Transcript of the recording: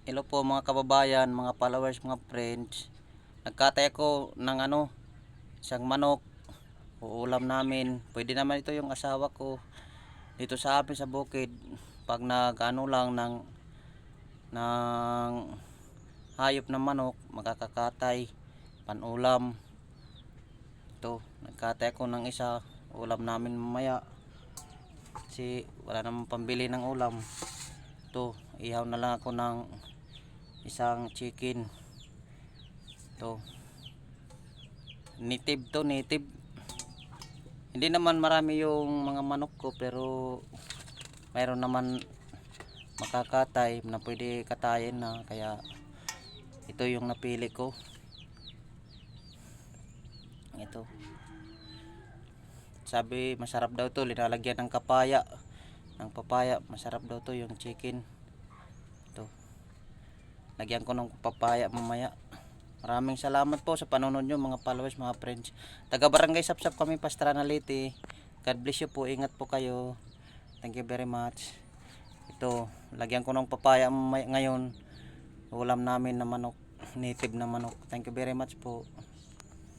Hello po mga kababayan, mga followers, mga friends. Nagkatay ako ng isang manok. Uulam namin. Pwede naman ito yung asawa ko. Dito sa amin sa bukid, pag nag-ano lang ng hayop na manok, makakakatay, panulam. Ito, nagkatay ako ng isa. Ulam namin mamaya. Kasi wala namang pambili ng ulam. Ito, ihaw na lang ako ng isang chicken. Ito, native. Hindi naman marami yung mga manok ko, pero mayroon naman makakatay na pwede katayin na, kaya ito yung napili ko. Ito, sabi masarap daw to, linalagyan ng papaya, masarap daw to yung chicken. Ito, lagyan ko ng papaya mamaya. Maraming salamat po sa panonood nyo mga followers, mga friends. Taga Barangay Sapsap kami, Pastrana Leyte. God bless you po, ingat po kayo. Thank you very much. Ito, lagyan ko ng papaya ngayon. Ulam namin na manok, native na manok. Thank you very much po.